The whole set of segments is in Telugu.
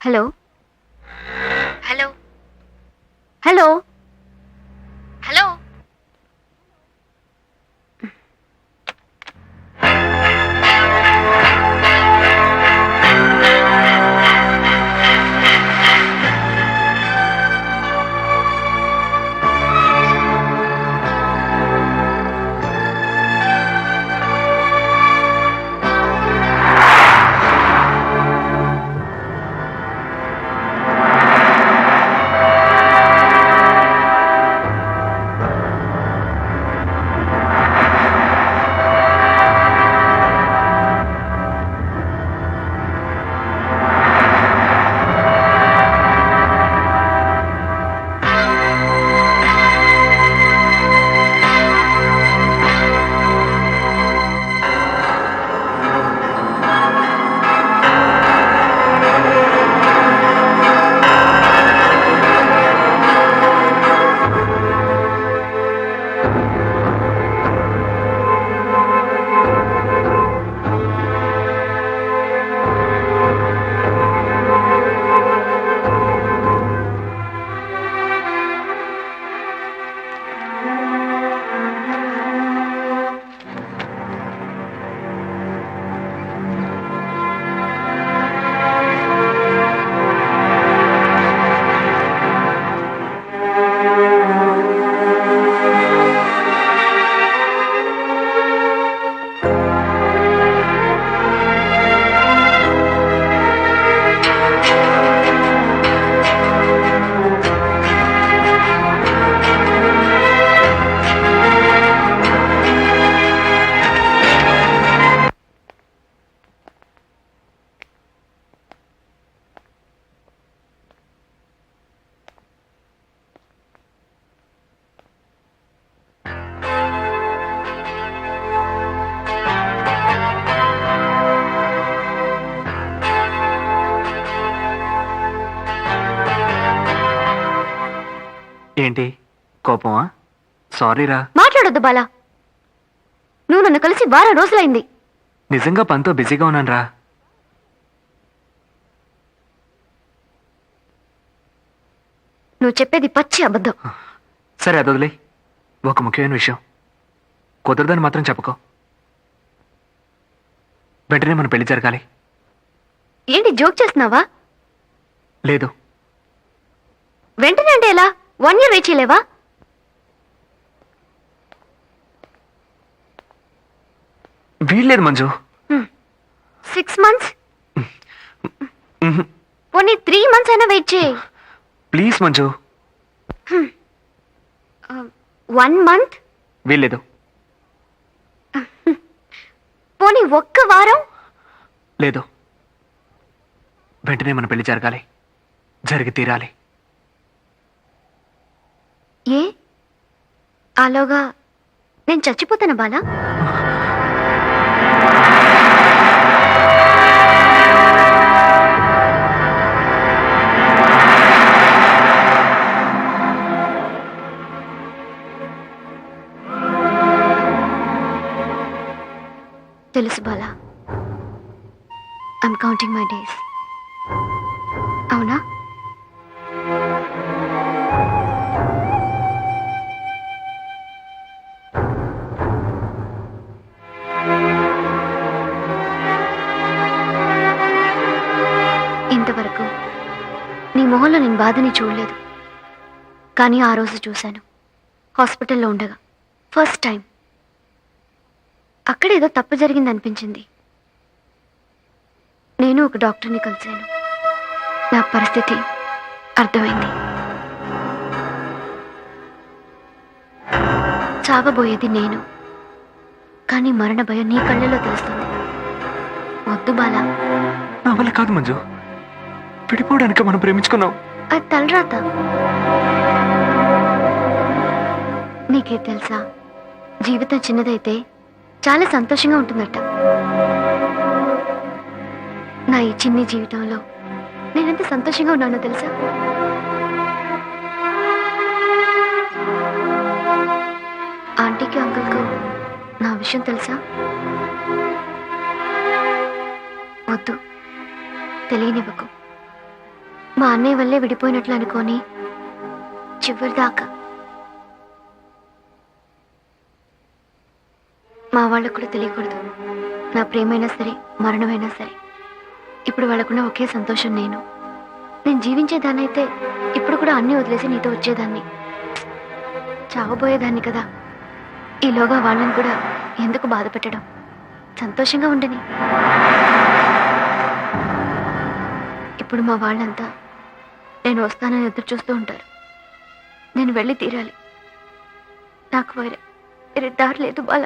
హలో హలో హలో హలో ఏంటి కోపమా? సారీరా. మాట్లాడొద్దు బాలా. నువ్వు నన్ను కలిసి వారం రోజులైంది. నిజంగా పనితో బిజీగా ఉన్నానురా. నువ్వు చెప్పేది పచ్చి అబద్ధం. సరే అదొదిలే. ఒక ముఖ్యమైన విషయం కుదరదని మాత్రం చెప్పుకో. వెంటనే మన పెళ్లి జరగాలి. ఏంటి జోక్ చేస్తున్నావా? లేదు. వెంటనే అంటే ఎలా? 1 year వెయిట్ చేయలేవా? వీల్లేదు మంజు. 6 months, పోనీ 3 months అయినా వెయిట్ చేయి. ప్లీజ్ మంజు. 1 month, వీల్లేదు. పోనీ 1 వారం. లేదు. వెంటనే మన పెళ్లి జరగాలి. జరిగి తీరాలి. ఏ ఆలోగా నేను చచ్చిపోతాను బాలా. తెలుసు Bala. I'm counting my days. అవునా? ఇంతవరకు నీ మొహంలో నేను బాధని చూడలేదు, కానీ ఆ రోజు చూశాను. హాస్పిటల్లో ఉండగా ఫస్ట్ టైం అక్కడేదో తప్పు జరిగిందనిపించింది. నేను ఒక డాక్టర్ని కలిశాను. నా పరిస్థితి అర్థమైంది. చావబోయేది నేను, కానీ మరణ భయం నీ కళ్ళలో తెలుస్తుంది. వద్దు బాలా. నా వల్ల కాదు మంజు. విడిపోవడానికి మనం ప్రేమించుకున్నాం. అది తలరాత. నీకే తెలుసా, జీవితం చిన్నదైతే చాలా సంతోషంగా ఉంటుందట. నా ఈ చిన్ని జీవితంలో నేనెంత సంతోషంగా ఉన్నానో తెలుసా? ఆంటీకి అంకుల్కు నా విషయం తెలుసా? వద్దు, తెలియనివ్వకు. మా అన్నయ్య వల్లే విడిపోయినట్లు అనుకొని చివరిదాకా మా వాళ్ళకు కూడా తెలియకూడదు. నా ప్రేమైనా సరే మరణమైనా సరే ఇప్పుడు వాళ్ళకున్న ఒకే సంతోషం నేను జీవించేదాన్ని అయితే ఇప్పుడు కూడా అన్నీ వదిలేసి నీతో వచ్చేదాన్ని. చావబోయేదాన్ని కదా. ఈలోగా వాళ్ళని కూడా ఎందుకు బాధ పెట్టడం, సంతోషంగా ఉండని. ఇప్పుడు మా వాళ్ళంతా నేను వస్తానని ఎదురు చూస్తూ ఉంటారు. నేను వెళ్ళి తీరాలి. నాకు వేరే దారి లేదు బాల.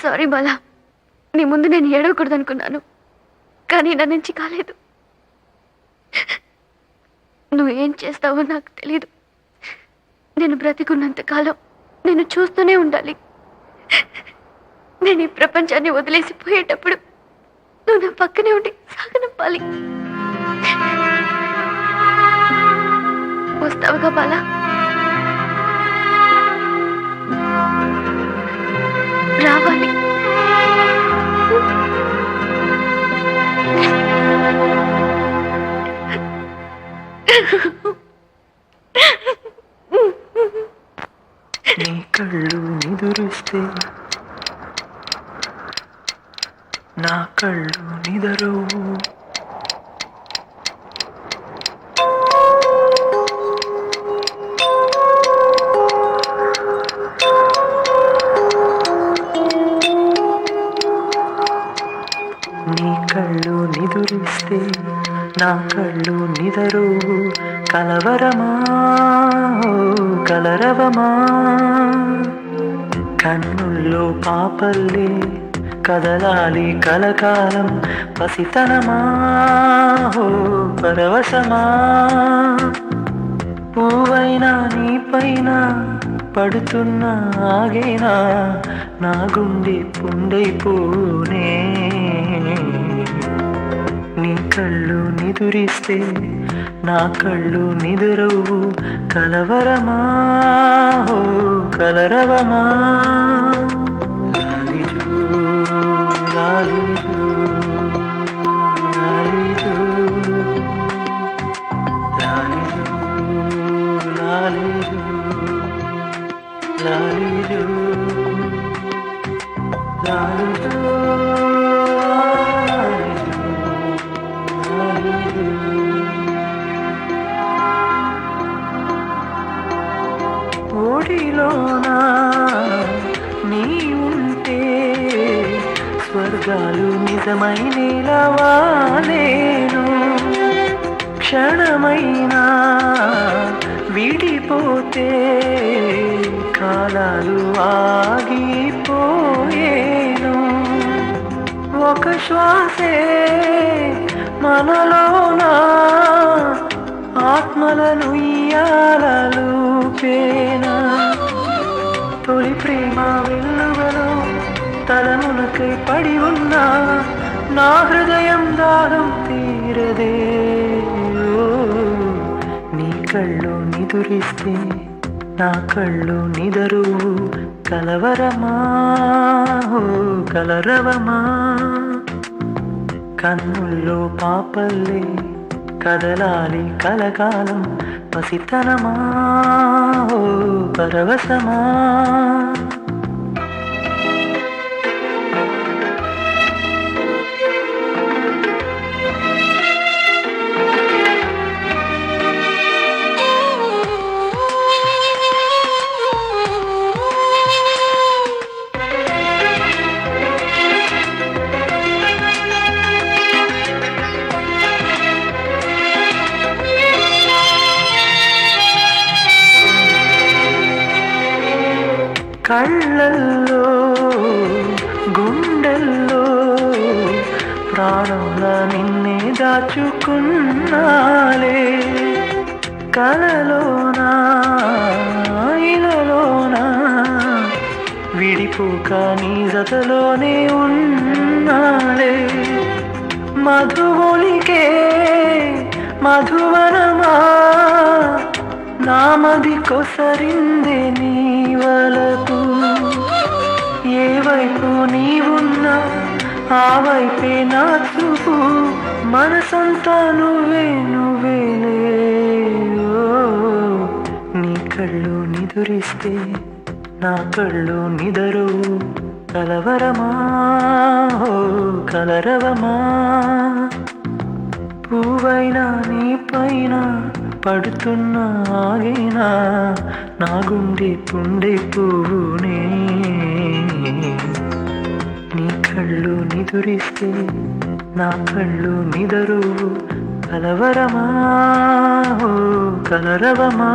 సారీ బాలా, నీ ముందు నేను ఏడవకూడదు అనుకున్నాను, కానీ నా నుంచి కాలేదు. నువ్వు ఏం చేస్తావో నాకు తెలీదు. నేను బ్రతికున్నంత కాలం నేను చూస్తూనే ఉండాలి. నేను ఈ ప్రపంచాన్ని వదిలేసిపోయేటప్పుడు నువ్వు నా పక్కనే ఉండి సాగనంపాలి. వస్తావుగా బాలా? రావాలి. నీ కళ్ళు నిదురిస్తే నా కళ్ళు నిదరవు. నీ కళ్ళు నిదురిస్తే నా కళ్ళు నిదరవు. కలవరమా కలరవమా, కన్నుల్లో పాపల్లే కదలాలి కలకాలం. పసితనమా పరవశమా, పువ్వైనా నీ పైన పడుతున్న ఆగేనా, నా గుండె పుండైపోనే. నీ కళ్ళు నిదురిస్తే నా కళ్ళు నిదురవు. కలవరమా కలరవమా, లాలిజూ లాలిజూ లాలిజూ లాలిజూ లాలిజూ లాలిజూ లాలిజూ. ఓడిలోనా నీ ఉంటే స్వర్గాలు నిజమైనవా నేను. క్షణమైనా విడిపోతే కాలాలు ఆగిపోయేను. ఒక శ్వాసే మనలోనా ఆత్మలను ఇయ్యాలూపేనా. తొలి ప్రేమ వెల్లువలో తలమునకై పడి ఉన్నా నా హృదయం దాహం తీరదే. నీ కళ్ళు నిదురిస్తే నా కళ్ళు నిదరువు. కలవరమా కలరవమా, కన్నుల్లో పాపల్లే కదలాలి కలకాలం. పసితనమా పరవశమా. కళ్ళల్లో గుండెల్లో ప్రాణంలా నిన్నే దాచుకున్నాలే. కలలోనా ఇలలోనా విడిపోక నీ జతలోనే ఉన్నాలే. మధువులికే మధువనమా నామది కొసరిందే నీ వలపు ఏ వైపు నీవున్నా ఆ వైపే నా చూపు మనసంతా నువ్వే నువ్వేలే ఓ, నీ కళ్ళు నిదురిస్తే నా కళ్ళు నిదరు కలవరమా ఓ కలరవమా పువ్వైనా నీ పైన పడుతున్న ఆగేనా నా గుండె పుండె పువ్వునే నీ కళ్ళు నిదురిస్తే నా కళ్ళు నిదరు కలవరమా ఓ కలరవమా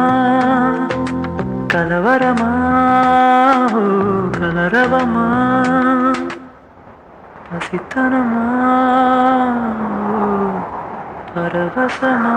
కలవరమా ఓ కలరవమా పసితనమా ఓ పరవశమా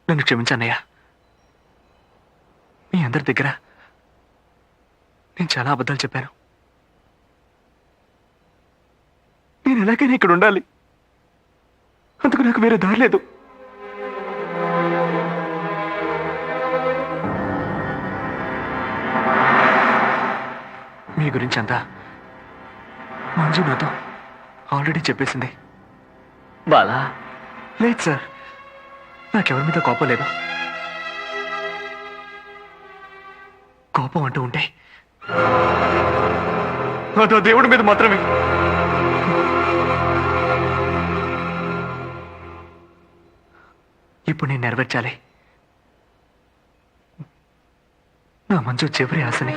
నన్ను క్షమించన్నయ్యా. మీ అందరి దగ్గర నేను చాలా అబద్ధాలు చెప్పాను. నేను ఎలాగైనా ఇక్కడ ఉండాలి, అందుకు నాకు వేరే దారి లేదు. మీ గురించి అంతా మంజు నాతో ఆల్రెడీ చెప్పేసింది. బాలా లేదు సార్, నాకెవరి మీద కోపం లేదు. కోపం అంటూ ఉంటే అదో దేవుడి మీద మాత్రమే. ఇప్పుడు నేను నెరవేర్చాలి నా మంచు చివరి ఆశని.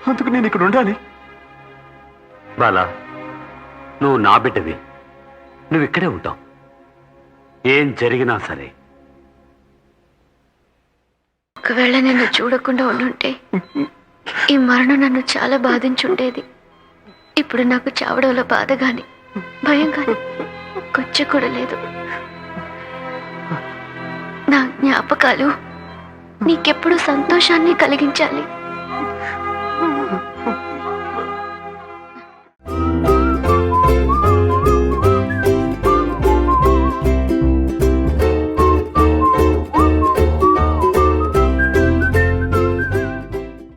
అందుకు నేను ఇక్కడ ఉండాలి. బాలా, నువ్వు నా బిడ్డవి, నువ్వు ఇక్కడే ఉంటావు, ఏం జరిగినా సరే. ఒకవేళ నిన్ను చూడకుండా ఉండుంటే ఈ మరణం నన్ను చాలా బాధించుండేది. ఇప్పుడు నాకు చావడంలో బాధ గాని భయం గాని కొంచెం కూడా లేదు. నా జ్ఞాపకాలు నీకెప్పుడు సంతోషాన్ని కలిగించాలి.